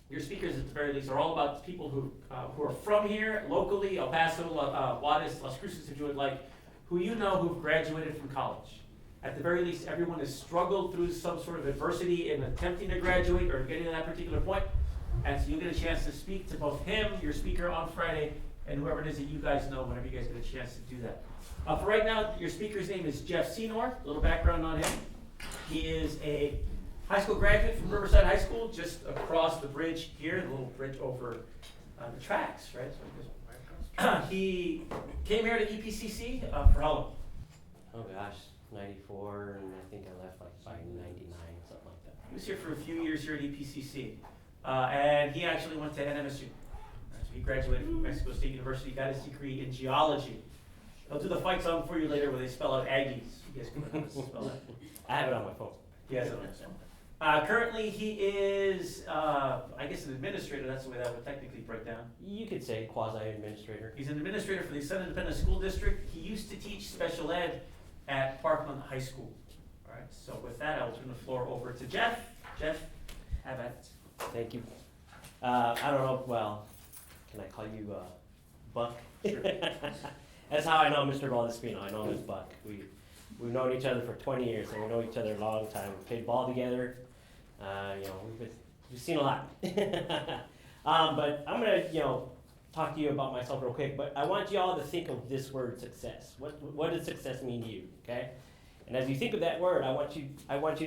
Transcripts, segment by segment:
your speakers at the very least are all about people who are from here, locally, El Paso, Juarez, Las Cruces, if you would like, who you know who've graduated from college. At the very least, everyone has struggled through some sort of adversity in attempting to graduate or getting to that particular point. And so you get a chance to speak to both him, your speaker on Friday, and whoever it is that you guys know whenever you guys get a chance to do that. For right now, your speaker's name is Jeff Cynor. A little background on him. He is a high school graduate from Riverside High School, just across the bridge here, the little bridge over the tracks, right? So he came here to EPCC for how long? Oh gosh, 94, and I think I left like by 99, something like that. He was here for a few years here at EPCC, and he actually went to NMSU. So he graduated from Mexico State University, got his degree in geology. I'll do the fight song for you later where they spell out Aggies. You guys can learn how to spell that. I have it on my phone. He has it on his phone. Currently, he is, I guess, an administrator. That's the way that would technically break down. You could say quasi-administrator. He's an administrator for the Sun Independent School District. He used to teach special ed at Parkland High School. All right, so with that, I'll turn the floor over to Jeff. Jeff, have at it. Thank you. I don't know, well, can I call you Buck? Sure. That's how I know Mr. Valdespino. I know him as Buck. We've known each other for 20 years, and we know each other a long time. We played ball together. We've seen a lot. But I'm gonna, talk to you about myself real quick. But I want you all to think of this word success. What does success mean to you? Okay? And as you think of that word, I want you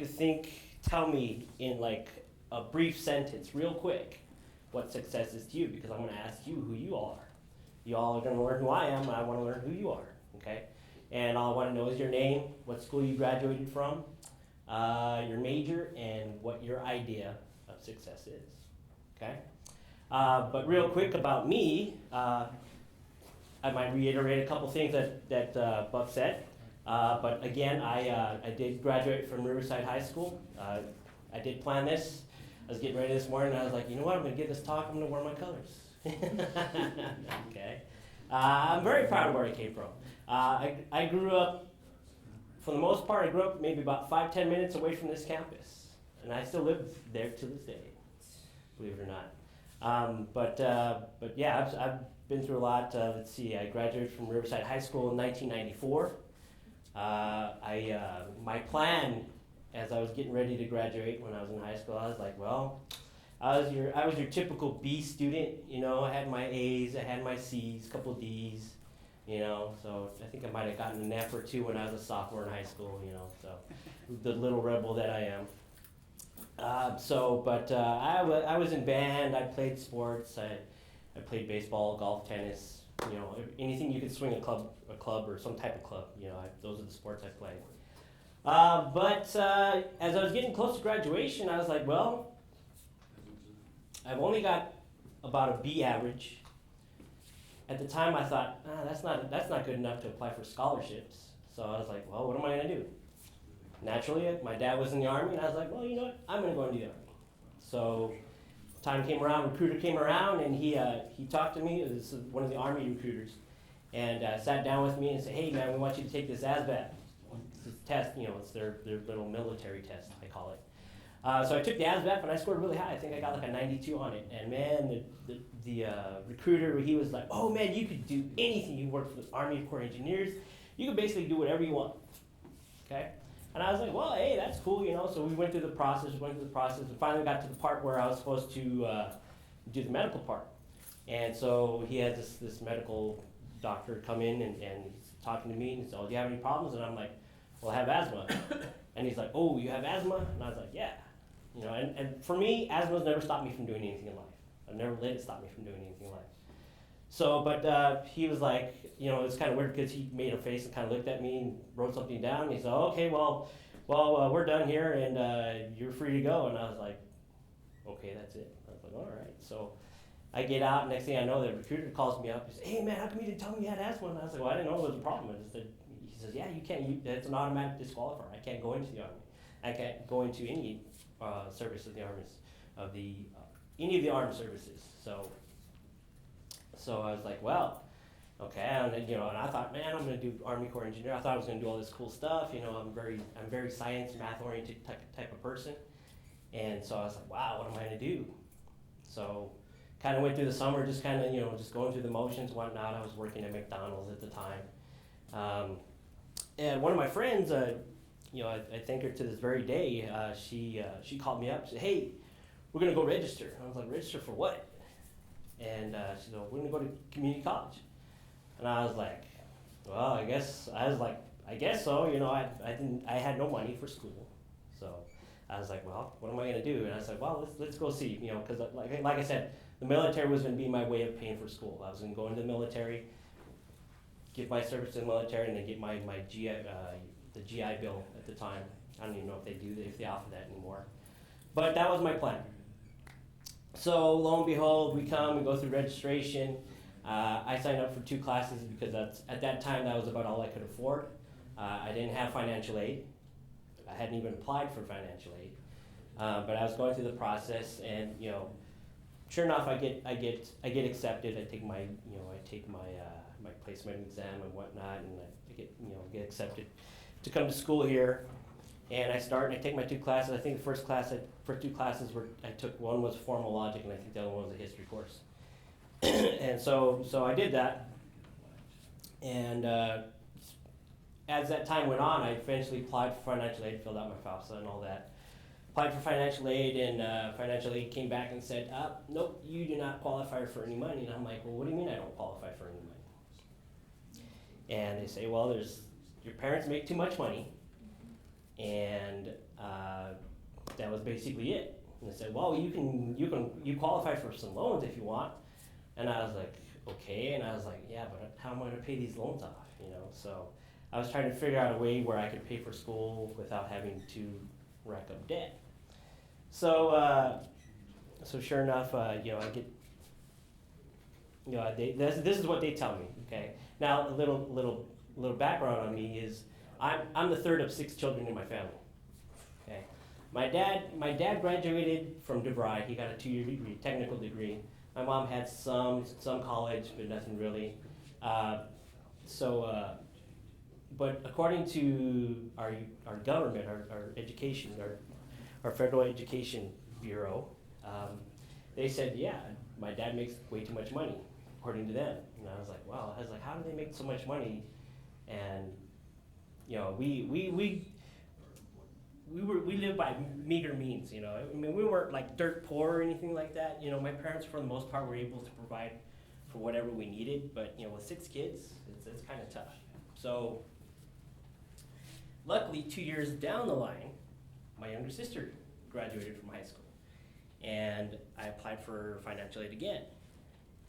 to tell me in like a brief sentence, real quick, what success is to you, because I'm gonna ask you who you all are. You all are gonna learn who I am, and I wanna learn who you are. Okay? And all I want to know is your name, what school you graduated from, your major, and what your idea of success is. Okay? But real quick about me, I might reiterate a couple things that Buck said. But again, I did graduate from Riverside High School. I did plan this. I was getting ready this morning, and I was like, you know what? I'm going to give this talk. I'm going to wear my colors. Okay? I'm very proud of where I came from. I grew up, for the most part, I grew up maybe about 5-10 minutes away from this campus. And I still live there to this day, believe it or not. But yeah, I've been through a lot. Let's see, I graduated from Riverside High School in 1994. My plan, as I was getting ready to graduate when I was in high school, I was like, well, I was your typical B student, I had my A's, I had my C's, a couple D's, so I think I might have gotten an F or two when I was a sophomore in high school, so the little rebel that I am. I was in band, I played sports, I played baseball, golf, tennis, anything you could swing a club or some type of club, those are the sports I played. As I was getting close to graduation, I was like, well, I've only got about a B average. At the time, I thought, that's not good enough to apply for scholarships. So I was like, well, what am I going to do? Naturally, my dad was in the Army, and I was like, well, you know what? I'm going to go into the Army. So time came around, recruiter came around, and he talked to me. This is one of the Army recruiters, and sat down with me and said, hey, man, we want you to take this ASVAB. It's a test, it's their little military test, I call it. So I took the ASVAB and I scored really high. I think I got like a 92 on it. And man, the recruiter, he was like, oh man, you could do anything. You work for the Army Corps of Engineers. You could basically do whatever you want. Okay? And I was like, well, hey, that's cool, So we went through the process, and finally got to the part where I was supposed to do the medical part. And so he had this medical doctor come in and he's talking to me and he said, oh, do you have any problems? And I'm like, well, I have asthma. And he's like, oh, you have asthma? And I was like, yeah. And for me, asthma's never stopped me from doing anything in life. I've never let it stop me from doing anything in life. So, but he was like, it's kind of weird because he made a face and kind of looked at me and wrote something down. And he said, oh, okay, well, we're done here and you're free to go. And I was like, okay, that's it. I was like, all right. So I get out, next thing I know, the recruiter calls me up. He says, hey, man, how come you didn't tell me you had asthma? And I was like, well, I didn't know there was a problem. He says, yeah, you can't. That's an automatic disqualifier. I can't go into the Army. I can't go into any service of the armies, any of the armed services. So I was like, well, okay, and I thought, man, I'm going to do Army Corps Engineer. I thought I was going to do all this cool stuff. I'm very science, math oriented type of person. And so I was like, wow, what am I going to do? So kind of went through the summer, just kind of, just going through the motions, whatnot. I was working at McDonald's at the time. And one of my friends, I thank her to this very day, she called me up, said, hey, we're gonna go register. I was like, register for what? And she said, we're gonna go to community college. And I was like, well, I guess so. I had no money for school. So I was like, well, what am I gonna do? And I said, well, let's go see, because like I said, the military was gonna be my way of paying for school. I was gonna go into the military, give my service to the military, and then get my GI, the GI Bill at the time. I don't even know if they offer that anymore. But that was my plan. So lo and behold, we go through registration. I signed up for 2 classes because at that time that was about all I could afford. I didn't have financial aid. I hadn't even applied for financial aid. But I was going through the process, and sure enough, I get accepted. I take my my placement exam and whatnot, and I get accepted to come to school here. And I take my 2 classes. I think the first 2 classes I took, one was formal logic, and I think the other one was a history course. And so I did that. And as that time went on, I eventually applied for financial aid, filled out my FAFSA and all that. Applied for financial aid, and financial aid came back and said, nope, you do not qualify for any money. And I'm like, well, what do you mean I don't qualify for any money? And they say, well, your parents make too much money. And that was basically it. And they said, well, you qualify for some loans if you want. And I was like, okay. And I was like, yeah, but how am I gonna pay these loans off? So I was trying to figure out a way where I could pay for school without having to rack up debt. So sure enough, I get, this is what they tell me. Okay. Now a little background on me is I'm the 3rd of 6 children in my family. Okay. My dad graduated from DeVry. He got a 2-year degree, technical degree. My mom had some college, but nothing really. But according to our government, our education, our federal education bureau, they said, yeah, my dad makes way too much money, according to them. And I was like, wow. I was like, how do they make so much money? And we live by meager means, I mean, we weren't like dirt poor or anything like that. My parents, for the most part, were able to provide for whatever we needed. But with 6 kids, it's kind of tough. So luckily, 2 years down the line, my younger sister graduated from high school, and I applied for financial aid again.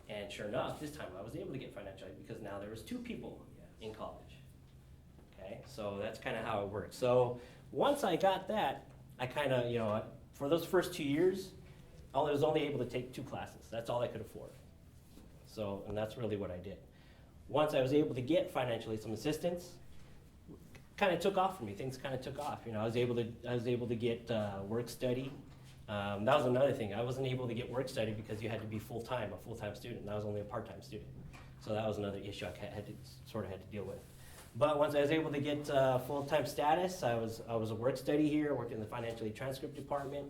And sure enough, this time I was able to get financial aid because now there was 2 people in college. Okay, so that's kind of how it works. So once I got that, I kind of, for those first 2 years, I was only able to take 2 classes. That's all I could afford. So, and that's really what I did. Once I was able to get financially some assistance, kind of took off for me. Things kind of took off. I was able to get work study. That was another thing. I wasn't able to get work study because you had to be a full-time student. And I was only a part-time student. So that was another issue I had to deal with. But once I was able to get full-time status, I was a work study here, worked in the financial aid transcript department.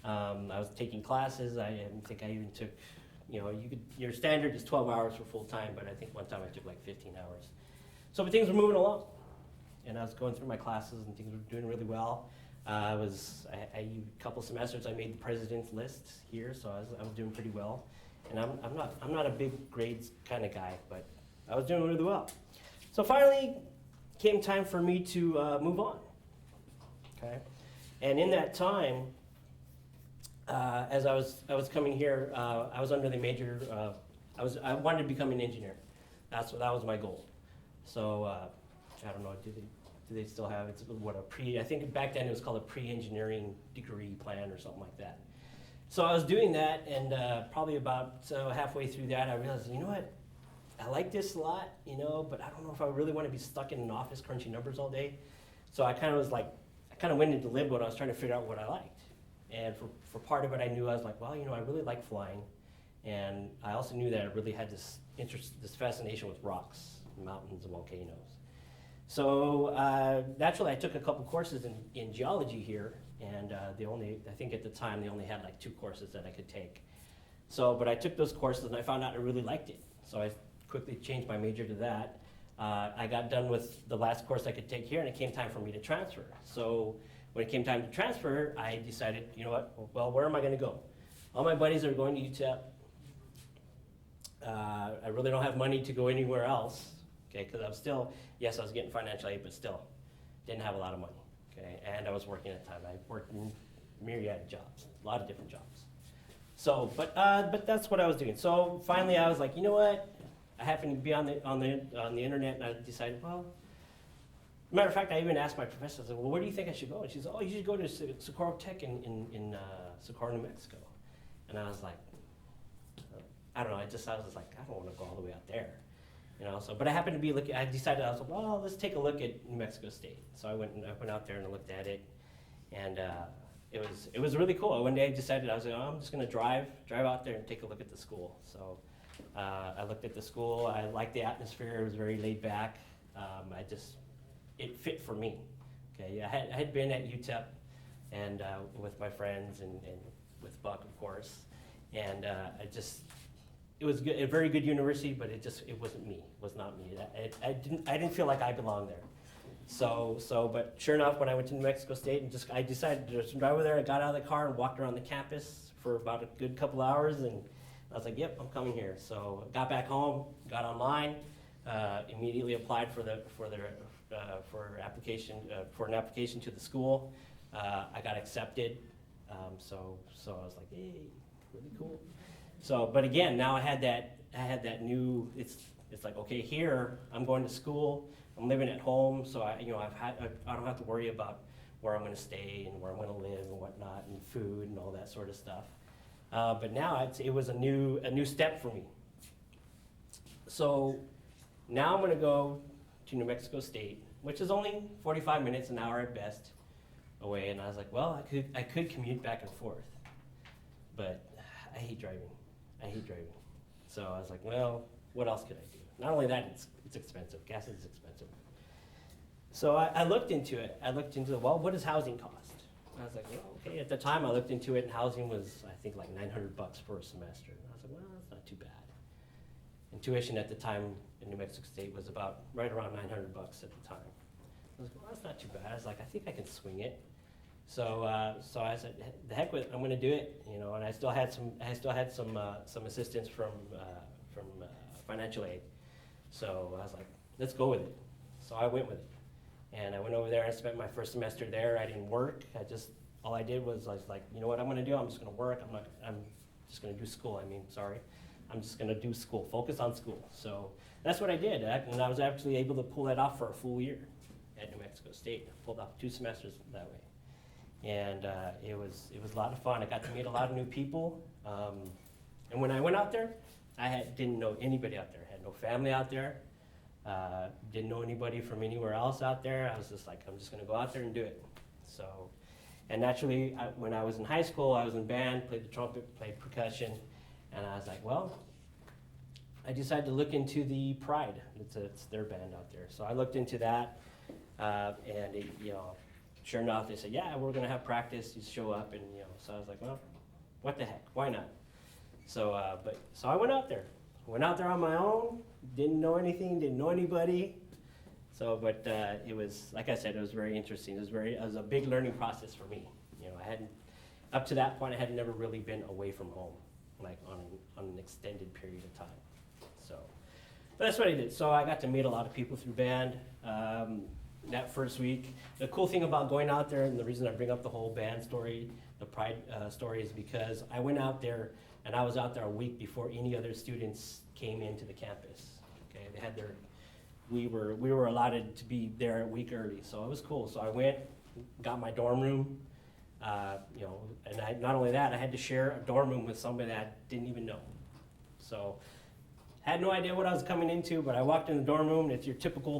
I was taking classes. I think I even took, your standard is 12 hours for full-time, but I think one time I took like 15 hours. So but things were moving along. And I was going through my classes and things were doing really well. A couple semesters I made the president's list here, so I was doing pretty well. And I'm not a big grades kind of guy, but I was doing really well. So finally, came time for me to move on. Okay, and in that time, as I was coming here, I was under the major. I wanted to become an engineer. That was my goal. So I don't know. Do they still have it? I think back then it was called a pre-engineering degree plan or something like that. So I was doing that, and probably about halfway through that, I realized, you know what? I like this a lot, but I don't know if I really want to be stuck in an office crunching numbers all day. So I kind of went into limbo, and I was trying to figure out what I liked. And for part of it, I knew I was like, well, I really like flying. And I also knew that I really had this interest, this fascination with rocks, mountains, and volcanoes. So naturally, I took a couple courses in geology here, and I think at the time they only had like 2 courses that I could take. So, but I took those courses and I found out I really liked it. So I quickly changed my major to that. I got done with the last course I could take here, and it came time for me to transfer. So when it came time to transfer, I decided, you know what, well, where am I gonna go? All my buddies are going to UTEP. I really don't have money to go anywhere else, okay, because I was still, yes, I was getting financial aid, but still, didn't have a lot of money, okay, and I was working at the time. I worked in myriad jobs, a lot of different jobs. So, but that's what I was doing. So finally, I was like, you know what? I happened to be on the internet, and I decided, well, matter of fact, I even asked my professor, I said, well, where do you think I should go? And she said, oh, you should go to Socorro Tech in Socorro, New Mexico. And I was like, I don't know, I was just like, I don't want to go all the way out there, you know. So, but I happened to be looking. I decided, I was like, well, let's take a look at New Mexico State. So I went out there and I looked at it, and it was really cool. One day I decided, I was like, oh, I'm just gonna drive out there and take a look at the school. So I looked at the school. I liked the atmosphere. It was very laid back. It fit for me. Okay, I had been at UTEP and with my friends and with Buck, of course, and it was good, a very good university, but it wasn't me. It was not me. I didn't feel like I belonged there. But sure enough, when I went to New Mexico State and I decided to just drive over there, I got out of the car and walked around the campus for about a good couple hours, and I was like, yep, I'm coming here. So I got back home, got online, immediately applied for an application to the school. I got accepted. So I was like, hey, really cool. So, but again, now I had that new. It's like, okay, here I'm going to school. I'm living at home, so I don't have to worry about where I'm going to stay and where I'm going to live and whatnot, and food and all that sort of stuff. But now it was a new step for me. So now I'm going to go to New Mexico State, which is only 45 minutes, an hour at best away. And I was like, well, I could commute back and forth, but I hate driving. So I was like, well, what else could I do? Not only that, it's expensive. Gas is expensive. So I looked into it. Well, what does housing cost? And I was like, well, okay. At the time, I looked into it, and housing was, I think, like $900 for a semester. And I was like, well, that's not too bad. And tuition at the time in New Mexico State was about right around $900 at the time. I was like, well, that's not too bad. I was like, I think I can swing it. So I said, the heck with it, I'm going to do it, you know. And I still had some assistance from financial aid. So I was like, let's go with it. So I went with it, and I went over there and spent my first semester there. I didn't work. All I did was I was like, you know what I'm going to do? I'm just going to work. I'm just going to do school. I'm just going to do school. Focus on school. So that's what I did, and I was actually able to pull that off for a full year at New Mexico State. I pulled off 2 semesters that way. And it was a lot of fun. I got to meet a lot of new people. And when I went out there, didn't know anybody out there. I had no family out there. Didn't know anybody from anywhere else out there. I was just like, I'm just going to go out there and do it. So, and naturally, when I was in high school, I was in band, played the trumpet, played percussion, and I was like, well, I decided to look into the Pride. It's their band out there. So I looked into that, and it, sure enough, they said, yeah, we're going to have practice. You show up, and so I was like, well, what the heck? Why not? So I went out there. Went out there on my own. Didn't know anything. Didn't know anybody. So, but it was, like I said, it was very interesting. It was a big learning process for me. Up to that point, I had never really been away from home, like on an extended period of time. So, but that's what I did. So I got to meet a lot of people through band. That first week, the cool thing about going out there, and the reason I bring up the whole band story, the Pride story, is because I went out there, and I was out there a week before any other students came into the campus. Okay, they had we were allotted to be there a week early, so it was cool. So I went, got my dorm room, and not only that, I had to share a dorm room with somebody that I didn't even know. So had no idea what I was coming into, but I walked in the dorm room, and it's your typical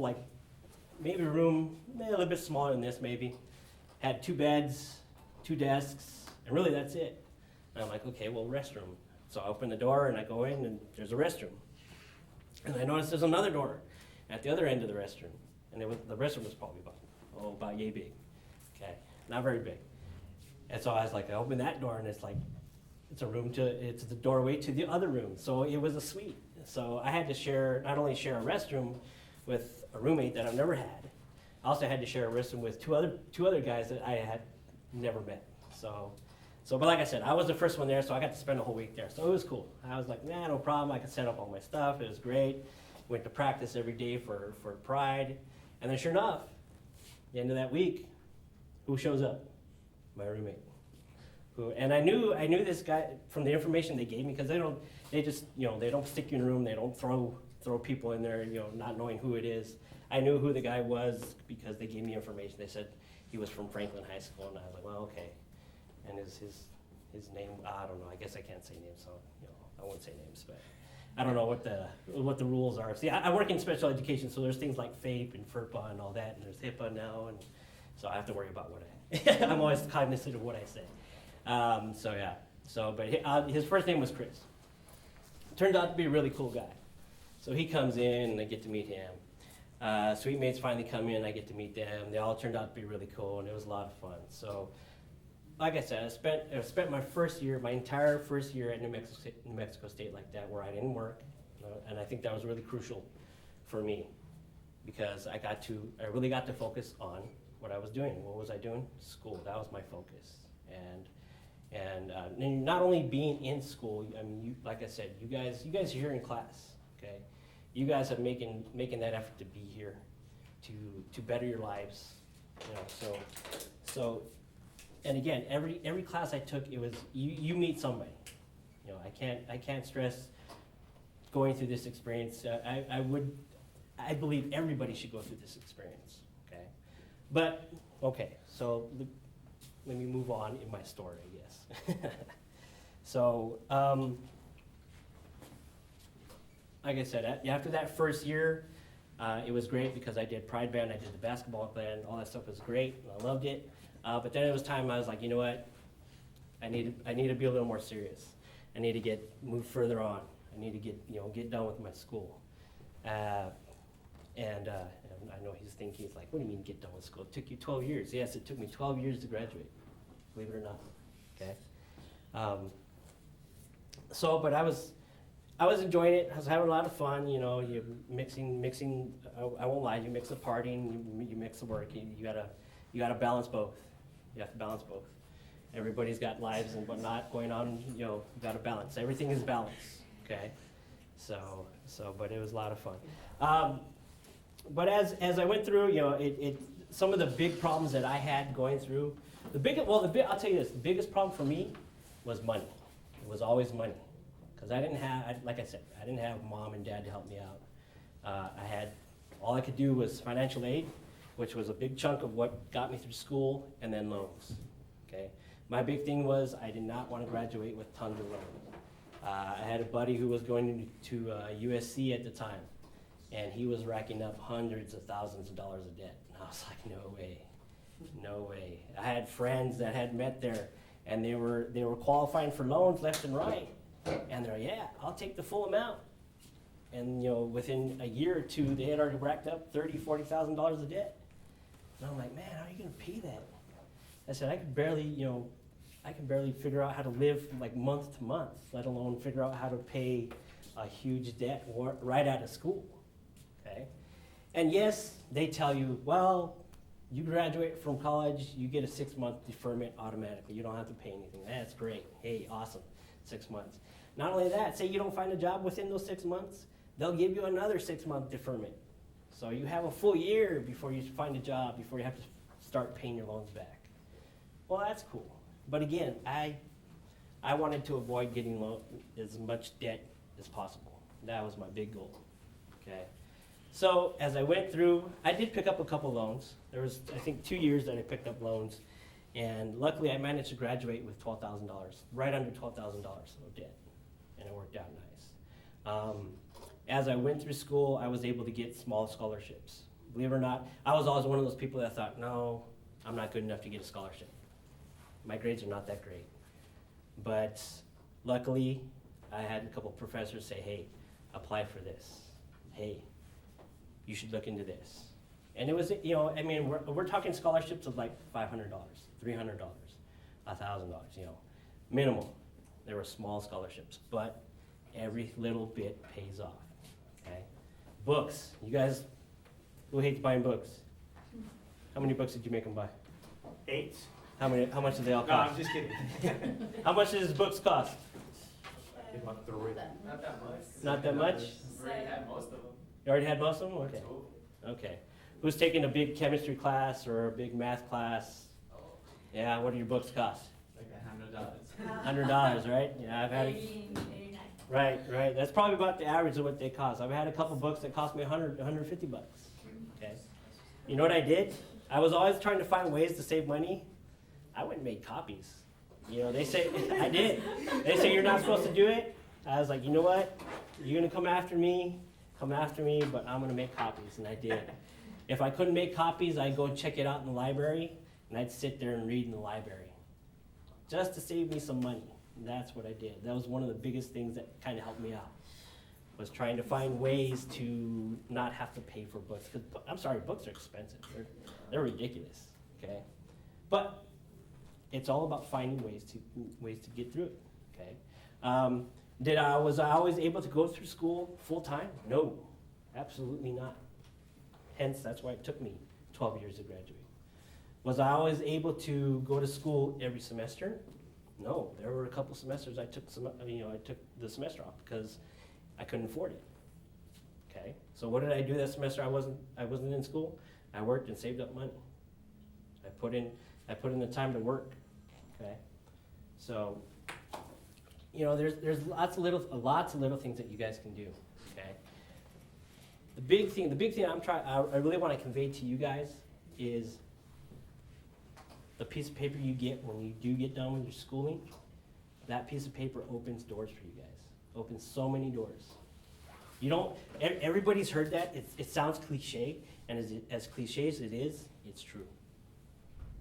maybe a room, a little bit smaller than this maybe. Had 2 beds, 2 desks, and really that's it. And I'm like, okay, well, restroom. So I open the door and I go in, and there's a restroom. And I notice there's another door at the other end of the restroom. And the restroom was probably about yay big. Okay, not very big. And so I was like, I open that door, and it's like it's the doorway to the other room. So it was a suite. So I had to not only share a restroom with a roommate that I've never had, I also had to share a restroom with two other guys that I had never met. But like I said, I was the first one there, so I got to spend a whole week there. So it was cool. I was like, nah, no problem. I could set up all my stuff. It was great. Went to practice every day for Pride. And then sure enough, the end of that week, who shows up? My roommate. And I knew this guy from the information they gave me, because they don't stick you in a room. They don't throw people in there, not knowing who it is. I knew who the guy was because they gave me information. They said he was from Franklin High School, and I was like, well, okay. And his name, I don't know. I guess I can't say names, so I won't say names. But I don't know what the rules are. See, I work in special education, so there's things like FAPE and FERPA and all that, and there's HIPAA now, and so I have to worry about what I'm always cognizant of what I say. But his first name was Chris. Turned out to be a really cool guy. So he comes in, and I get to meet him. Sweet mates finally come in, I get to meet them. They all turned out to be really cool, and it was a lot of fun. So, like I said, I spent my entire first year at New Mexico State like that, where I didn't work, and I think that was really crucial for me, because I really got to focus on what I was doing. What was I doing? School. That was my focus. And not only being in school, I mean, like I said, you guys are here in class, okay? You guys are making that effort to be here, to better your lives, So, and again, every class I took, it was you meet somebody. I can't stress going through this experience. I believe everybody should go through this experience, okay? But okay, so let me move on in my story, I guess. So, like I said, after that first year, it was great because I did Pride Band, I did the basketball band, all that stuff was great, and I loved it. But then it was time I was like, you know what? I need to be a little more serious. I need to move further on. I need to get done with my school. And I know he's thinking, he's like, what do you mean get done with school? It took you 12 years. Yes, it took me 12 years to graduate, believe it or not, okay? But I was enjoying it. I was having a lot of fun, you mixing, I won't lie, you mix the partying, you mix the work, you gotta balance both. You have to balance both. Everybody's got lives and whatnot going on, you gotta balance. Everything is balance, okay? But it was a lot of fun. But as I went through, some of the big problems that I had going through, I'll tell you this, the biggest problem for me was money. It was always money. Because like I said, I didn't have mom and dad to help me out. All I could do was financial aid, which was a big chunk of what got me through school, and then loans, okay? My big thing was I did not want to graduate with tons of loans. I had a buddy who was going to USC at the time, and he was racking up hundreds of thousands of dollars of debt. And I was like, no way. I had friends that had met there, and they were qualifying for loans left and right. And they're like, yeah, I'll take the full amount. And within a year or two, they had already racked up $30,000, $40,000 of debt. And I'm like, man, how are you gonna pay that? I said, I can barely figure out how to live like month to month, let alone figure out how to pay a huge debt right out of school, okay? And yes, they tell you, well, you graduate from college, you get a 6-month deferment automatically. You don't have to pay anything. That's great. Hey, awesome, 6 months. Not only that, say you don't find a job within those 6 months, they'll give you another 6-month deferment. So you have a full year before you find a job, before you have to start paying your loans back. Well, that's cool. But again, I wanted to avoid getting as much debt as possible. That was my big goal, okay? So as I went through, I did pick up a couple loans. There was, I think, 2 years that I picked up loans. And luckily, I managed to graduate with $12,000, right under $12,000 of debt. And it worked out nice. As I went through school, I was able to get small scholarships. Believe it or not, I was always one of those people that thought, no, I'm not good enough to get a scholarship. My grades are not that great. But luckily, I had a couple professors say, hey, apply for this. Hey, you should look into this. And it was, we're talking scholarships of like $500, $300, $1,000, minimal. They were small scholarships, but every little bit pays off, okay? Books, you guys, who hates buying books? How many books did you make them buy? 8? How much did they all No, I'm cost? just kidding. How much does books cost? About 3. Not that much. Not that much? Already had most of them. You already had most of them? Okay. Okay. Who's taking a big chemistry class or a big math class? Oh, Yeah, what do your books cost? like $100. $100, right? Yeah, I've had it. 89. Right. That's probably about the average of what they cost. I've had a couple books that cost me $100, $150. Okay. You know what I did? I was always trying to find ways to save money. I went and made copies. You know, they say, I did. They say you're not supposed to do it. I was like, you know what? You're gonna come after me, but I'm gonna make copies, and I did. If I couldn't make copies, I'd go check it out in the library, and I'd sit there and read in the library. Just to save me some money. And that's what I did. That was one of the biggest things that kind of helped me out, was trying to find ways to not have to pay for books. 'Cause, I'm sorry, books are expensive. They're ridiculous, okay? But it's all about finding ways to get through it, okay? Was I always able to go through school full time? No, absolutely not. Hence, that's why it took me 12 years to graduate. Was I always able to go to school every semester? No, there were a couple semesters I took the semester off because I couldn't afford it. Okay, so what did I do that semester? I wasn't in school. I worked and saved up money. I put in the time to work. Okay, so there's lots of little things that you guys can do. Okay, the big thing I really want to convey to you guys is the piece of paper you get when you do get done with your schooling. That piece of paper opens doors for you guys. Opens so many doors. You don't. Everybody's heard that. It sounds cliche, and as cliche as it is, it's true.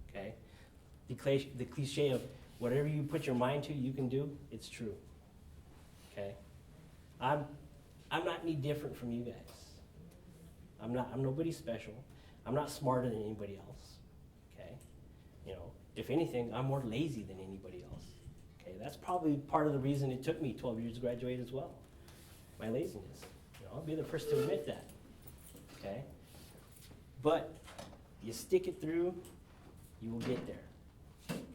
Okay, the cliche of whatever you put your mind to, you can do. It's true. Okay, I'm not any different from you guys. I'm nobody special. I'm not smarter than anybody else. Okay, if anything, I'm more lazy than anybody else. Okay, that's probably part of the reason it took me 12 years to graduate as well. My laziness. I'll be the first to admit that. Okay? But you stick it through, you will get there.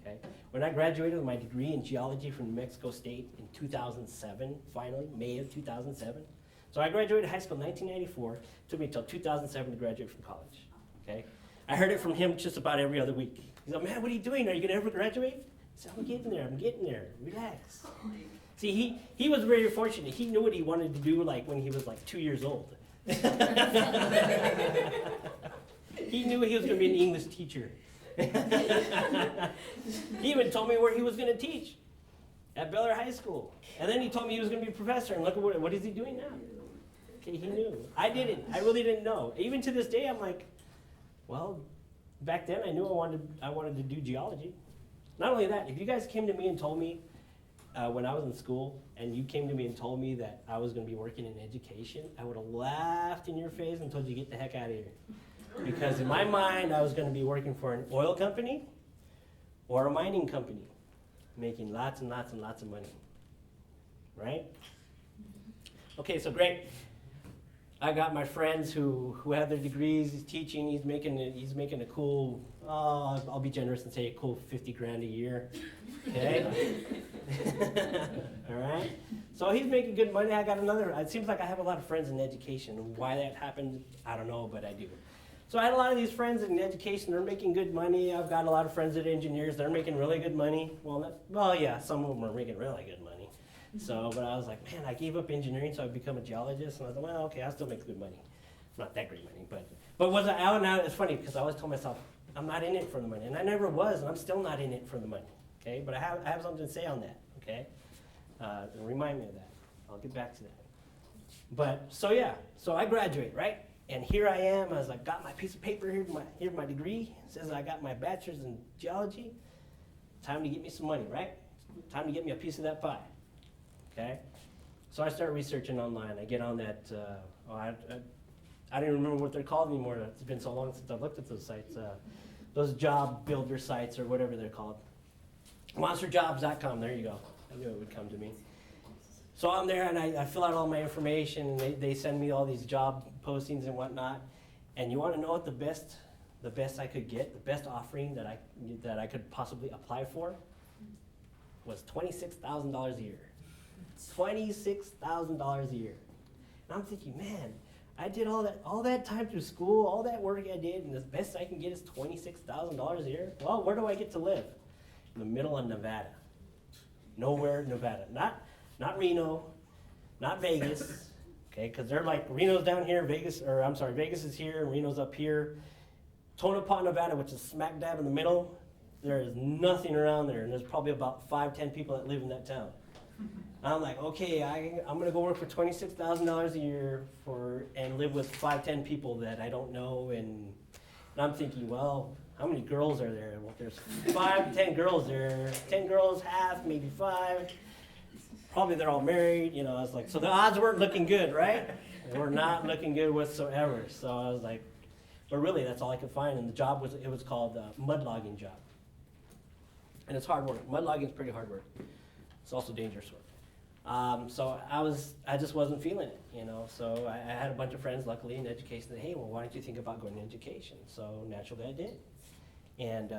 Okay? When I graduated with my degree in geology from New Mexico State in 2007, finally, May of 2007. So I graduated high school in 1994. It took me until 2007 to graduate from college. Okay? I heard it from him just about every other week. He's like, man, what are you doing? Are you going to ever graduate? I said, I'm getting there. Relax. See, he was very fortunate. He knew what he wanted to do when he was 2 years old. He knew he was going to be an English teacher. He even told me where he was going to teach, at Bel Air High School. And then he told me he was going to be a professor, and look at what is he doing now? Okay, he knew. I didn't. I really didn't know. Even to this day, I'm like, well, back then I knew I wanted to do geology. Not only that, if you guys came to me and told me when I was in school, and you came to me and told me that I was going to be working in education, I would have laughed in your face and told you, get the heck out of here. Because in my mind, I was going to be working for an oil company or a mining company, making lots and lots and lots of money. Right? Okay, so great. I got my friends who have their degrees. He's teaching. He's making a cool. I'll be generous and say a cool $50,000 a year. Okay. All right. So he's making good money. I got another. It seems like I have a lot of friends in education. Why that happened, I don't know, but I do. So I had a lot of these friends in education. They're making good money. I've got a lot of friends that are engineers. They're making really good money. Well, yeah, some of them are making really good money. So, but I was like, man, I gave up engineering so I become a geologist. And I was like, well, okay, I'll still make good money. Not that great money, but was I out now? It's funny because I always told myself, I'm not in it for the money. And I never was, and I'm still not in it for the money. Okay, but I have something to say on that. Okay, remind me of that. I'll get back to that. But so I graduate, right? And here I am. I was like, got my piece of paper here. Here's my degree. It says I got my bachelor's in geology. Time to get me some money, right? Time to get me a piece of that pie. Okay, so I start researching online. I get on that. I don't even remember what they're called anymore. It's been so long since I've looked at those sites. Those job builder sites or whatever they're called. Monsterjobs.com. There you go. knew it would come to me. So I'm there and I fill out all my information and they send me all these job postings and whatnot. And you want to know what the best I could get, the best offering that I could possibly apply for was $26,000 a year. $26,000 a year. And I'm thinking, man, I did all that time through school, all that work I did, and the best I can get is $26,000 a year? Well, where do I get to live? In the middle of Nevada. Nowhere, Nevada. Not Reno, not Vegas, okay, because they're like, Reno's down here, Vegas is here, and Reno's up here. Tonopah, Nevada, which is smack dab in the middle, there is nothing around there, and there's probably about 5-10 people that live in that town. I'm like, okay, I'm gonna go work for $26,000 a year and live with 5-10 people that I don't know, and I'm thinking, well, how many girls are there? Well, there's 5-10 girls there, 10 girls, half, maybe 5. Probably they're all married, you know. I was like, so the odds weren't looking good, right? They were not looking good whatsoever. So I was like, but really, that's all I could find. And the job was called mud logging job, and it's hard work. Mud logging is pretty hard work. It's also dangerous work. So I just wasn't feeling it, you know. So I had a bunch of friends, luckily, in education. That, hey, well, why don't you think about going to education? So naturally, I did. And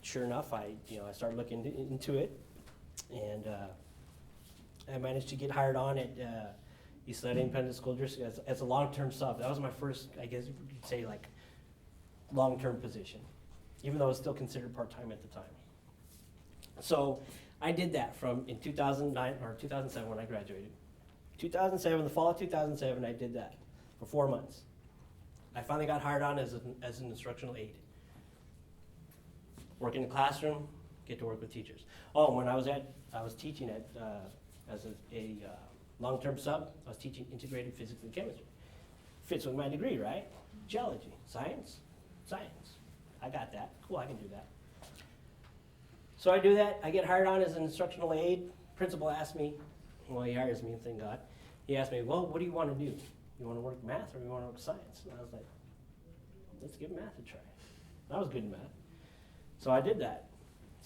sure enough, I started looking into it, and I managed to get hired on at East Atlanta Independent School District as a long-term sub. That was my first, I guess you could say, like, long-term position, even though it was still considered part-time at the time. So I did that in 2009 or 2007 when I graduated. 2007, the fall of 2007, I did that for 4 months. I finally got hired on as an instructional aide. Work in the classroom, get to work with teachers. Oh, when I was teaching as a long-term sub, I was teaching integrated physics and chemistry. Fits with my degree, right? Geology, science. I got that. Cool, I can do that. So I do that. I get hired on as an instructional aide. Principal asked me, well, he hires me, thank God. He asked me, well, what do you want to do? You want to work math or you want to work science? And I was like, let's give math a try. I was good in math. So I did that.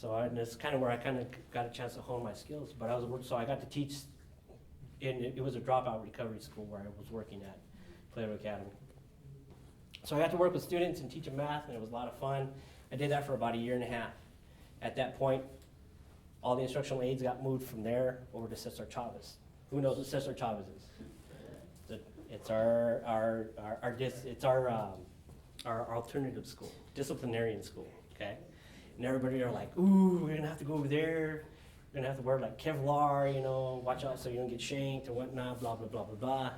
And it's kind of where I kind of got a chance to hone my skills. But so I got to teach, it was a dropout recovery school where I was working at, Plato Academy. So I got to work with students and teach them math, and it was a lot of fun. I did that for about 1.5 years. At that point, all the instructional aides got moved from there over to Cesar Chavez. Who knows what Cesar Chavez is? It's our alternative school, disciplinarian school, okay? And everybody are like, ooh, we're gonna have to go over there. We're gonna have to wear like Kevlar, you know, watch out so you don't get shanked and whatnot, blah, blah, blah, blah, blah.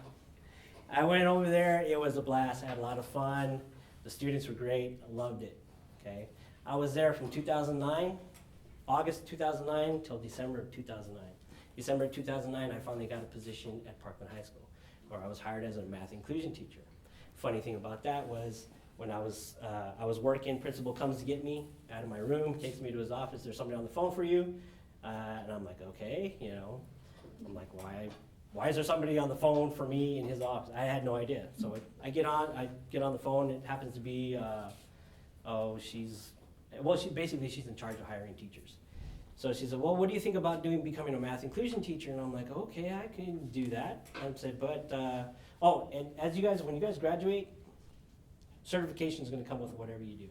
I went over there, it was a blast, I had a lot of fun. The students were great, I loved it, okay? I was there from 2009, August 2009 till December of 2009. December of 2009, I finally got a position at Parkland High School, where I was hired as a math inclusion teacher. Funny thing about that was, when I was working, principal comes to get me out of my room, takes me to his office, there's somebody on the phone for you. And I'm like, okay, you know. I'm like, why is there somebody on the phone for me in his office? I had no idea. So I get on the phone, it happens to be, she's in charge of hiring teachers. So she said, well, what do you think about becoming a math inclusion teacher? And I'm like, okay, I can do that. I said, but, and when you guys graduate, certification is going to come with whatever you do,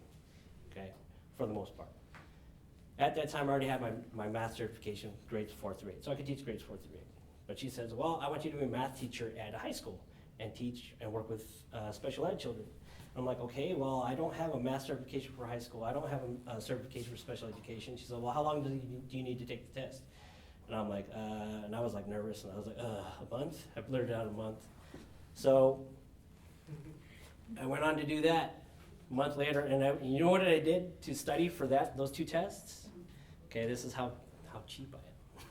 okay, for the most part. At that time, I already had my math certification, grades 4 through 8, so I could teach grades 4 through 8. But she says, well, I want you to be a math teacher at a high school and teach and work with special ed children. I'm like, okay, well, I don't have a math certification for high school. I don't have a certification for special education. She said, well, how long do you need to take the test? And I'm like, and I was like nervous, and I was like, a month? I blurted out a month. So I went on to do that a month later, and you know what I did to study for those 2 tests? Okay, this is how cheap I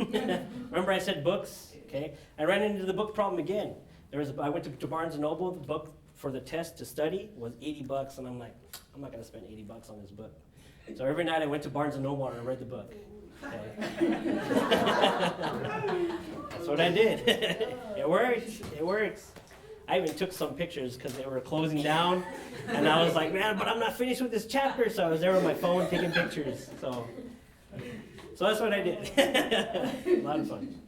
am. Remember I said books? Okay, I ran into the book problem again. I went to Barnes & Noble. The book for the test to study was $80, and I'm like, I'm not going to spend $80 on this book. So every night I went to Barnes & Noble and I read the book. Okay. That's what I did. It works. I even took some pictures because they were closing down, and I was like, man, but I'm not finished with this chapter, so I was there with my phone taking pictures. So So that's what I did. A lot of fun.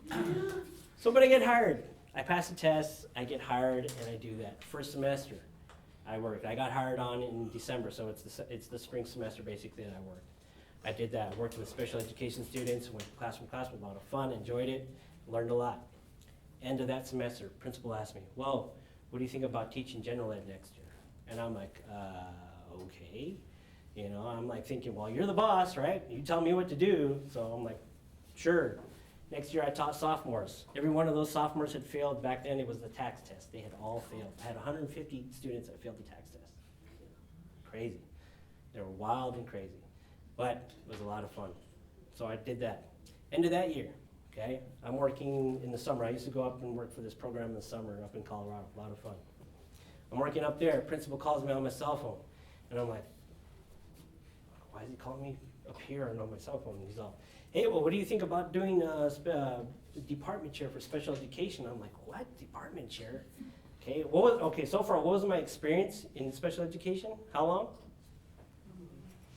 So, but I get hired. I pass the test, I get hired, and I do that. First semester, I worked. I got hired on in December, so it's the spring semester basically that I worked. I did that. I worked with special education students, went class from class with a lot of fun, enjoyed it, learned a lot. End of that semester, principal asked me, well, what do you think about teaching general ed next year? And I'm like, okay. You know, I'm like thinking, well, you're the boss, right? You tell me what to do. So I'm like, sure. Next year I taught sophomores. Every one of those sophomores had failed. Back then it was the tax test. They had all failed. I had 150 students that failed the tax test. Crazy. They were wild and crazy. But it was a lot of fun. So I did that. End of that year, okay? I'm working in the summer. I used to go up and work for this program in the summer up in Colorado. A lot of fun. I'm working up there. Principal calls me on my cell phone. And I'm like, why is he calling me up here and on my cell phone? And he's all, hey, well, what do you think about doing department chair for special education? I'm like, what? Department chair? Okay, so far, what was my experience in special education? How long?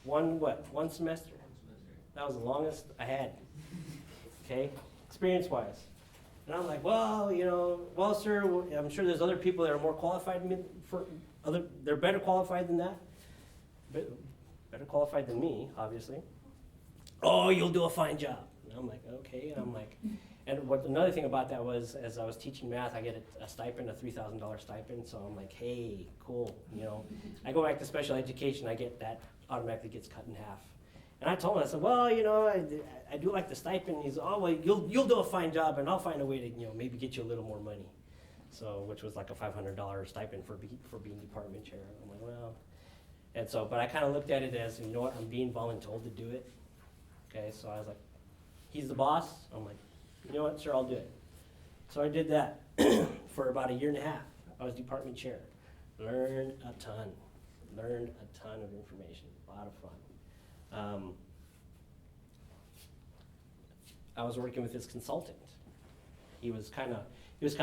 One semester. That was the longest I had, okay, experience-wise. And I'm like, well, sir, I'm sure there's other people that are more qualified they're better qualified than that. Better qualified than me, obviously. Oh, you'll do a fine job. And I'm like, okay. And I'm like, another thing about that was, as I was teaching math, I get a stipend, a $3,000 stipend. So I'm like, hey, cool. I go back to special education, I get that automatically gets cut in half. And I told him, I said, well, I do like the stipend. And he's, oh, well, you'll do a fine job, and I'll find a way to, maybe get you a little more money. So, which was like a $500 stipend for being department chair. I'm like, well. And so, but I kind of looked at it as, you know what, I'm being voluntold to do it. Okay, so I was like, he's the boss. I'm like, you know what, sir, I'll do it. So I did that for about a year and a half. I was department chair. Learned a ton of information, a lot of fun. I was working with this consultant. He was kind of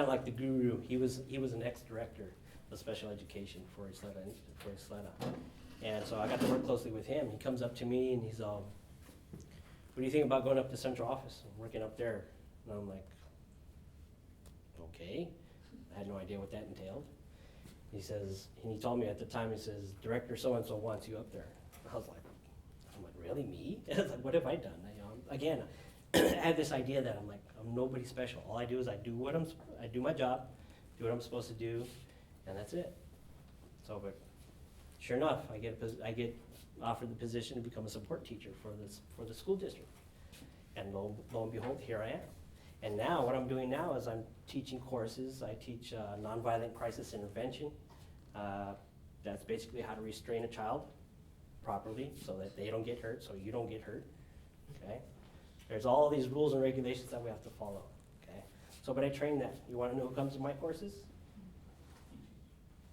like the guru. He was an ex-director of special education for Isleta. And so I got to work closely with him. He comes up to me and he's all, what do you think about going up to central office and working up there? And I'm like, okay. I had no idea what that entailed. He says, and he told me at the time, he says, Director so-and-so wants you up there. I was like, really, me? I was like, what have I done? Again, I had this idea that I'm like, I'm nobody special. All I do is I do my job, do what I'm supposed to do, and that's it. So, but sure enough, I get offered the position to become a support teacher for the school district. And lo and behold, here I am. And now, what I'm doing now is I'm teaching courses. I teach nonviolent crisis intervention. That's basically how to restrain a child properly so that they don't get hurt, so you don't get hurt, okay? There's all these rules and regulations that we have to follow, okay? So, but I train that. You wanna know who comes to my courses?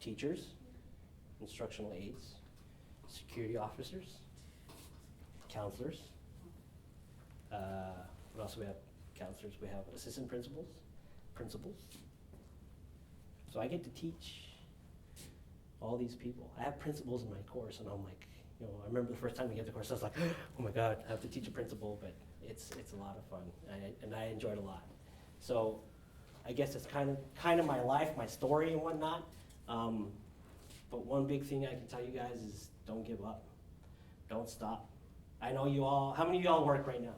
Teachers, instructional aides, security officers, counselors. What else do we have? Counselors, we have assistant principals. So I get to teach all these people. I have principals in my course, and I'm like, I remember the first time we get the course, I was like, oh my God, I have to teach a principal, but it's a lot of fun, and I enjoyed it a lot. So I guess it's kind of my life, my story and whatnot. But one big thing I can tell you guys is don't give up. Don't stop. I know you all, how many of y'all work right now?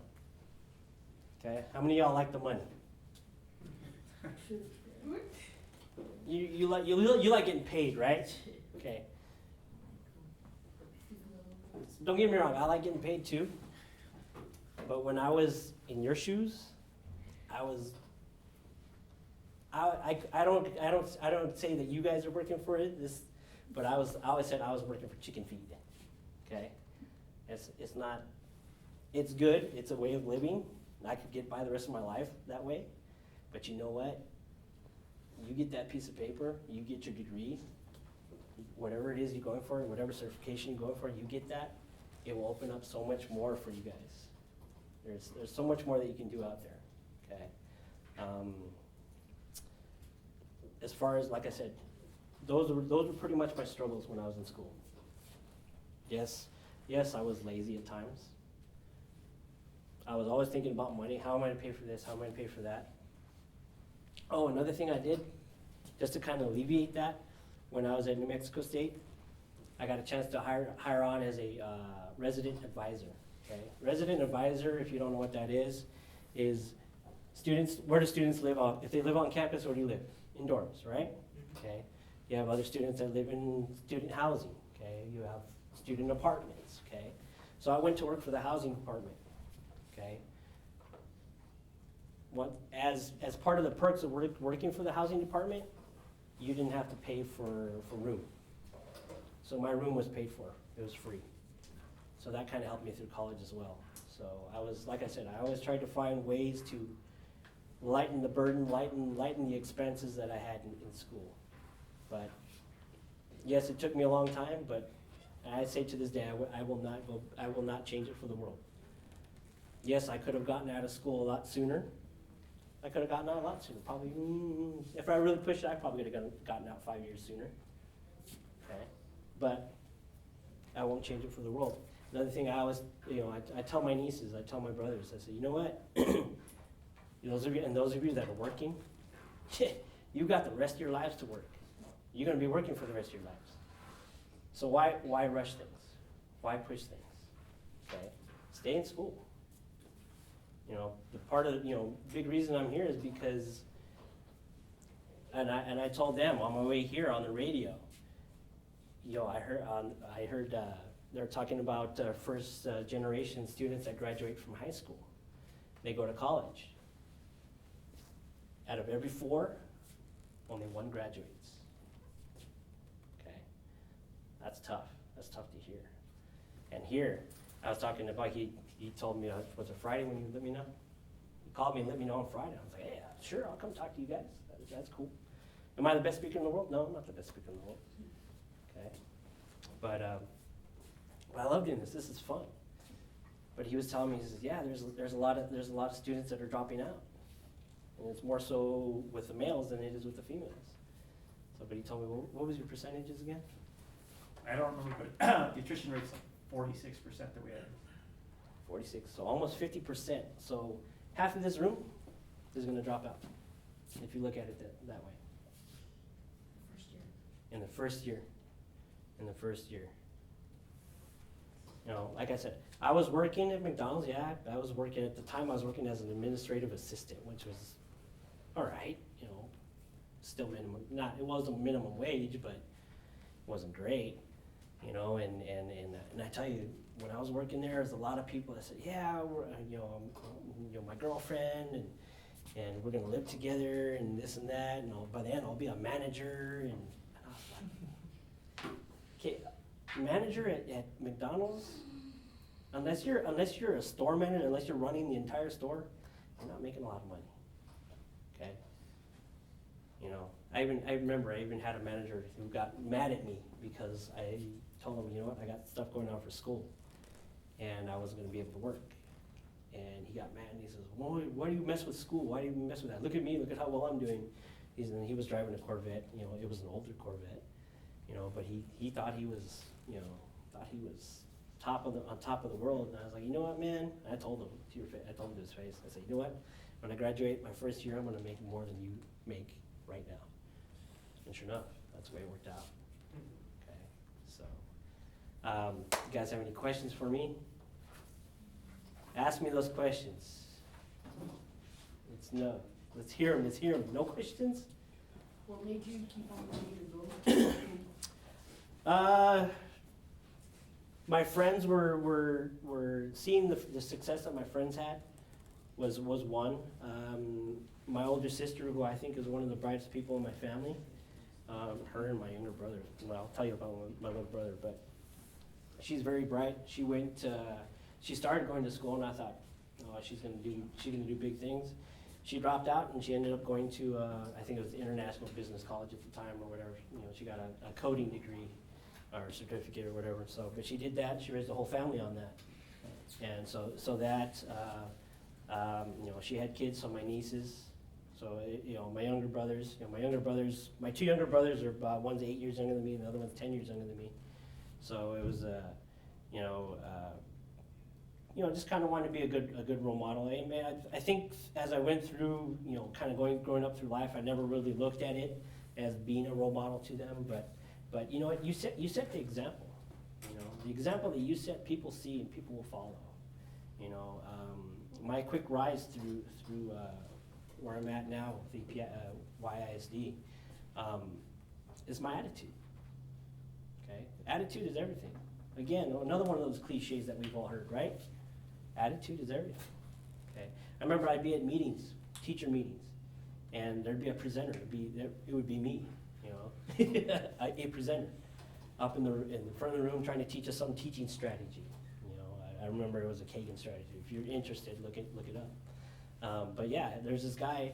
Okay, how many of y'all like the money? You like getting paid, right? Okay. Don't get me wrong, I like getting paid too. But when I was in your shoes, I don't say that you guys are working for this, but I always said I was working for chicken feed. Okay? It's good, it's a way of living. I could get by the rest of my life that way. But you know what? You get that piece of paper, you get your degree, whatever it is you're going for, whatever certification you're going for, you get that, it will open up so much more for you guys. There's so much more that you can do out there, okay? As far as, like I said, those were pretty much my struggles when I was in school. Yes, I was lazy at times. I was always thinking about money. How am I gonna pay for this? How am I gonna pay for that? Oh, another thing I did, just to kind of alleviate that, when I was at New Mexico State, I got a chance to hire on as a resident advisor. Okay, resident advisor, if you don't know what that is students. Where do students live on? If they live on campus, where do you live? In dorms, right? Okay. You have other students that live in student housing. Okay. You have student apartments. Okay. So I went to work for the housing department. Okay. As part of the perks of working for the housing department, you didn't have to pay for room. So my room was paid for. It was free. So that kind of helped me through college as well. So I was, like I said, I always tried to find ways to lighten the burden, lighten the expenses that I had in school. But yes, it took me a long time, but I say to this day, I will not change it for the world. Yes, I could have gotten out of school a lot sooner. I could have gotten out a lot sooner. Probably, if I really pushed it, I probably would have gotten out 5 years sooner. Okay, but I won't change it for the world. Another thing I always, I tell my nieces, I tell my brothers, I say, you know what? those of you that are working, you got the rest of your lives to work. You're going to be working for the rest of your lives. So why rush things? Why push things? Okay, stay in school. The part of big reason I'm here is because, and I told them on my way here on the radio. I heard they're talking about first generation students that graduate from high school. They go to college. Out of every 4, only 1 graduates. Okay, that's tough. That's tough to hear. And here, I was talking about, he told me, was it Friday when you let me know? He called me and let me know on Friday. I was like, hey, sure, I'll come talk to you guys. That's cool. Am I the best speaker in the world? No, I'm not the best speaker in the world. Okay, but I love doing this. This is fun. But he was telling me, he says, yeah, there's a lot of students that are dropping out, and it's more so with the males than it is with the females. So, but he told me, what was your percentages again? I don't remember, but the attrition rate's like 46% that we had. 46, so almost 50%. So half of this room is going to drop out, if you look at it that way. First year. In the first year. In the first year. Like I said, I was working at McDonald's, yeah. I was working, at the time I was working as an administrative assistant, which was all right, still minimum. It wasn't minimum wage, but it wasn't great, and I tell you, when I was working there, there's a lot of people that said, yeah, my girlfriend, and we're gonna live together, and this and that, and by then I'll be a manager, and I was like, okay, manager at McDonald's, unless you're a store manager, unless you're running the entire store, you're not making a lot of money. Okay. I remember I even had a manager who got mad at me because I told him, you know what, I got stuff going on for school, and I wasn't going to be able to work. And he got mad and he says, well, why do you mess with school? Why do you mess with that? Look at me, look at how well I'm doing. He was driving a Corvette, it was an older Corvette, but he thought he was, on top of the world. And I was like, you know what, man? And I told him to his face. I said, you know what? When I graduate my first year, I'm going to make more than you make right now. And sure enough, that's the way it worked out. Okay, so you guys have any questions for me? Ask me those questions. Let's hear them. No questions? What made you keep on wanting to go? My friends were seeing the success that my friends had was one. My older sister, who I think is one of the brightest people in my family, her and my younger brother. Well, I'll tell you about my little brother, but she's very bright. She started going to school, and I thought, oh, she's gonna do big things. She dropped out, and she ended up going to I think it was the International Business College at the time or whatever. She got a coding degree or certificate or whatever. So, but she did that. She raised the whole family on that, and so that she had kids. So my nieces. So my younger brothers. My 2 younger brothers are about, one's 8 years younger than me, and the other one's 10 years younger than me. So it was you know, just kind of wanted to be a good role model. I think as I went through, you know, kind of growing up through life, I never really looked at it as being a role model to them. But you know what? You set the example. You know, the example that you set, people see and people will follow. You know, my quick rise through where I'm at now with YISD is my attitude. Okay, attitude is everything. Again, another one of those cliches that we've all heard, right? Attitude is everything. Okay, I remember I'd be at meetings, teacher meetings, and there'd be a presenter. It would be me, you know, a presenter, up in the front of the room trying to teach us some teaching strategy. You know, I remember it was a Kagan strategy. If you're interested, look it up. But yeah, there's this guy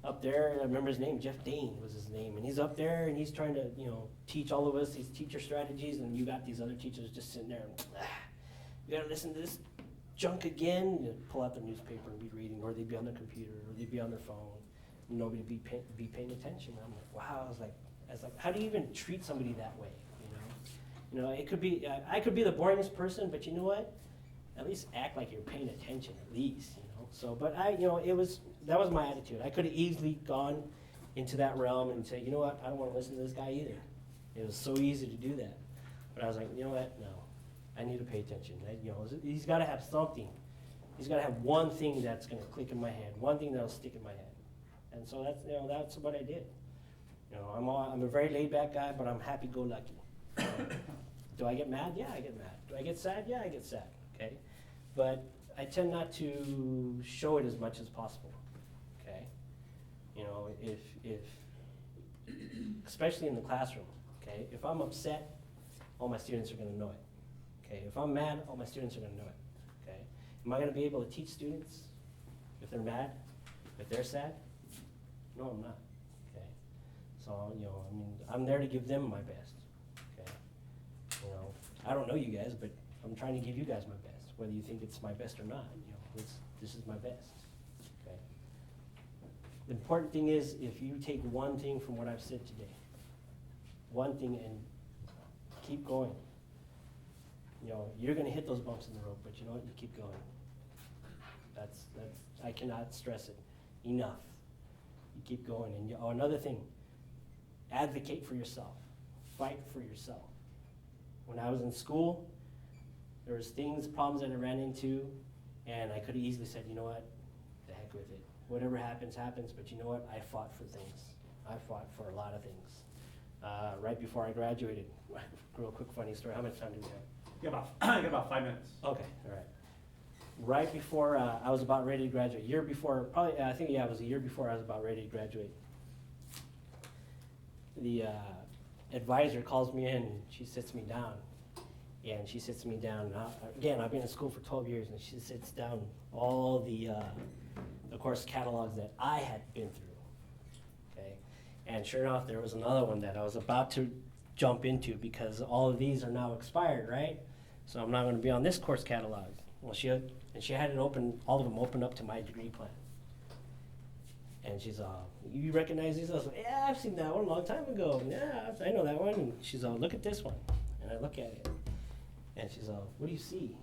up there. I remember his name, Jeff Dane was his name, and he's up there and he's trying to, you know, teach all of us these teacher strategies, and you got these other teachers just sitting there. And, you gotta listen to this junk again. You pull out the newspaper and be reading, or they'd be on their computer, or they'd be on their phone. And nobody be paying attention. I'm like, wow. I was like, how do you even treat somebody that way? You know, it could be. I could be the boringest person, but you know what? At least act like you're paying attention, at least. You know. So, but you know, that was my attitude. I could have easily gone into that realm and say, you know what? I don't want to listen to this guy either. It was so easy to do that. But I was like, you know what? No. I need to pay attention. You know, he's got to have something. He's got to have one thing that's going to click in my head, one thing that'll stick in my head. And so that's what I did. You know, I'm a very laid back guy, but I'm happy-go-lucky. Do I get mad? Yeah, I get mad. Do I get sad? Yeah, I get sad. Okay, but I tend not to show it as much as possible. Okay, you know, if especially in the classroom. Okay, if I'm upset, all my students are going to know it. Okay, if I'm mad, all my students are going to know it. Okay, am I going to be able to teach students if they're mad, if they're sad? No, I'm not. Okay, so you know, I mean, I'm there to give them my best. Okay, you know, I don't know you guys, but I'm trying to give you guys my best, whether you think it's my best or not. You know, this is my best. Okay. The important thing is, if you take one thing from what I've said today, one thing, and keep going. You know, you're going to hit those bumps in the road, but you know what? You keep going. That's I cannot stress it enough. You keep going, and another thing, advocate for yourself, fight for yourself. When I was in school, there was problems that I ran into, and I could have easily said, you know what, the heck with it. Whatever happens, happens, but you know what? I fought for things. I fought for a lot of things. Right before I graduated, real quick funny story. How much time do we have? I got about 5 minutes. Okay, all right. Right before I was about ready to graduate, year before, probably, I think, yeah, it was a year before I was about ready to graduate. The advisor calls me in, and she sits me down. And she sits me down. Again, I've been in school for 12 years, and she sits down all the course catalogs that I had been through. Okay, and sure enough, there was another one that I was about to jump into because all of these are now expired, right? So I'm not going to be on this course catalog. Well, she had it open, all of them open up to my degree plan. And she's you recognize these? I was like, yeah, I've seen that one a long time ago. Yeah, I know that one. And she's look at this one. And I look at it. And she's what do you see?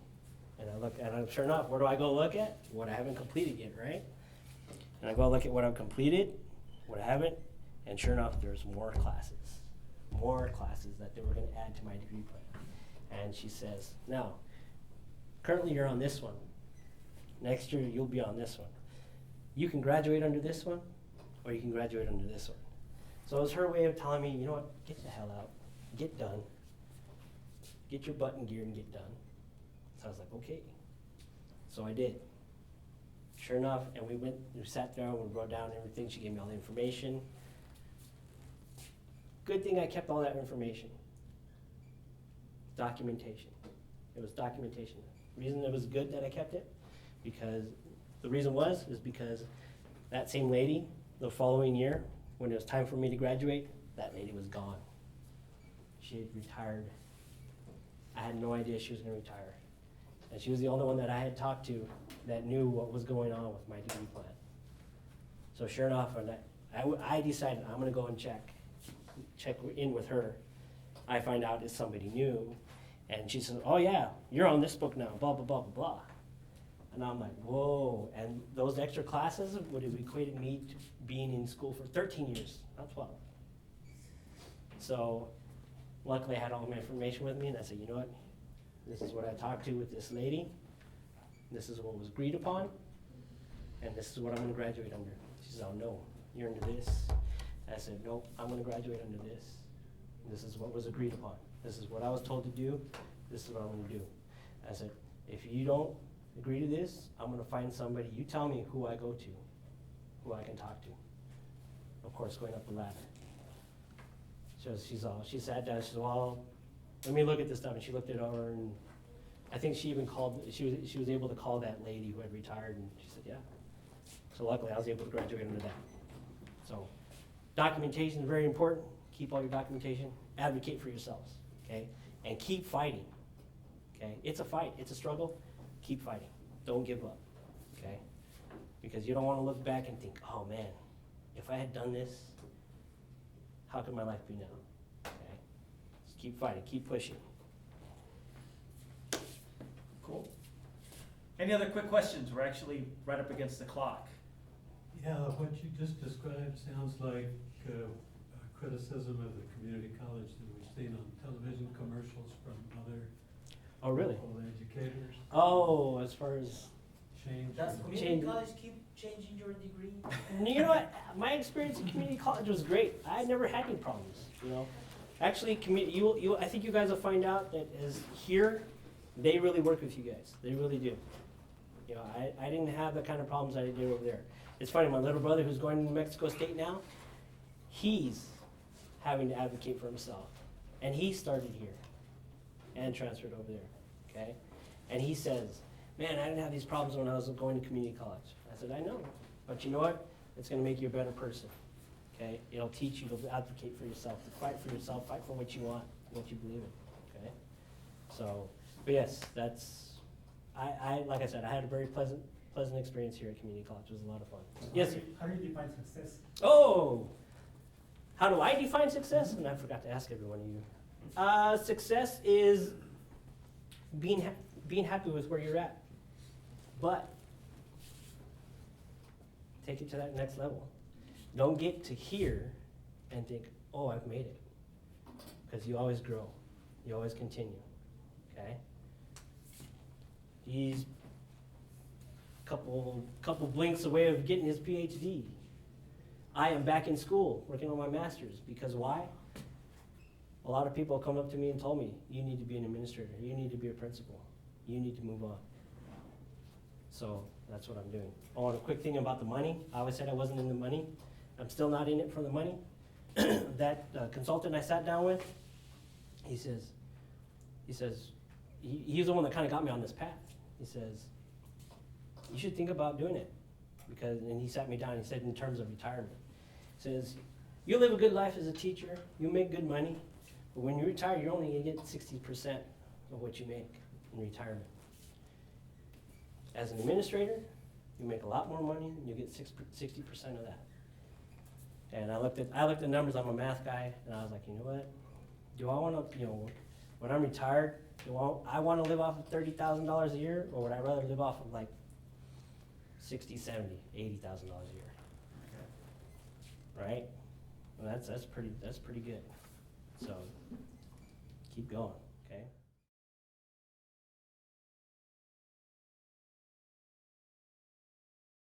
And I look, and sure enough, where do I go look at? What I haven't completed yet, right? And I go look at what I've completed, what I haven't, and sure enough, there's more classes that they were going to add to my degree plan. And she says, now, currently you're on this one. Next year, you'll be on this one. You can graduate under this one, or you can graduate under this one. So it was her way of telling me, you know what, get the hell out, get done. Get your butt in gear and get done. So I was like, okay. So I did. Sure enough, and we sat there, and we wrote down everything. She gave me all the information. Good thing I kept all that information. Documentation. It was documentation. The reason it was good that I kept it, because that same lady, the following year, when it was time for me to graduate, that lady was gone. She had retired. I had no idea she was going to retire. And she was the only one that I had talked to that knew what was going on with my degree plan. So sure enough, I decided I'm going to go and check in with her. I find out it's somebody new. And she said, oh yeah, you're on this book now, blah, blah, blah, blah, blah. And I'm like, whoa, and those extra classes would have equated me to being in school for 13 years, not 12. So luckily I had all my information with me, and I said, you know what, this is what I talked to with this lady, this is what was agreed upon, and this is what I'm gonna graduate under. She says, oh no, you're under this. I said, nope, I'm gonna graduate under this. This is what was agreed upon. This is what I was told to do, this is what I'm gonna do. I said, if you don't agree to this, I'm gonna find somebody, you tell me who I go to, who I can talk to. Of course, going up the ladder. So she sat down, she said, well, let me look at this stuff, and she looked it over, and I think she even called, she was able to call that lady who had retired, and she said, yeah. So luckily, I was able to graduate under that. So, documentation is very important. Keep all your documentation. Advocate for yourselves, okay? And keep fighting, okay? It's a fight, it's a struggle. Keep fighting. Don't give up, okay? Because you don't want to look back and think, oh man, if I had done this, how could my life be now? Okay? Just keep fighting, keep pushing. Cool. Any other quick questions? We're actually right up against the clock. Yeah, what you just described sounds like criticism of the community college that we've seen on television commercials from other Oh, really? local educators. Oh, as far as, Change. Does your- community Change- college keep changing your degree? you know what? My experience at community college was great. I never had any problems, you know? Actually, I think you guys will find out that as here, they really work with you guys. They really do. You know, I didn't have the kind of problems I did over there. It's funny, my little brother who's going to New Mexico State now, he's having to advocate for himself. And he started here and transferred over there, okay? And he says, man, I didn't have these problems when I was going to community college. I said, I know, but you know what? It's gonna make you a better person, okay? It'll teach you to advocate for yourself, to fight for yourself, fight for what you want, what you believe in, okay? So, but yes, that's, like I said, I had a very pleasant experience here at community college. It was a lot of fun. Yes, sir? How do you define success? Oh, how do I define success? And I forgot to ask every one of you. Success is being happy with where you're at, but take it to that next level. Don't get to here and think, oh, I've made it, because you always grow, you always continue. Okay. He's couple blinks away of getting his PhD. I am back in school working on my master's, because why? A lot of people come up to me and told me, you need to be an administrator, you need to be a principal, you need to move on. So that's what I'm doing. Oh, and a quick thing about the money. I always said I wasn't in the money. I'm still not in it for the money. That consultant I sat down with, he says, he's the one that kind of got me on this path. He says, you should think about doing it. Because, and he sat me down and he said, in terms of retirement, he says, you live a good life as a teacher, you make good money, but when you retire, you're only gonna get 60% of what you make in retirement. As an administrator, you make a lot more money, and you get 60% of that. And I looked at the numbers, I'm a math guy, and I was like, you know what? Do I wanna, when I'm retired, I wanna live off of $30,000 a year, or would I rather live off of like $60,000, $70,000, $80,000 a year? Right? Well, that's pretty good. So keep going.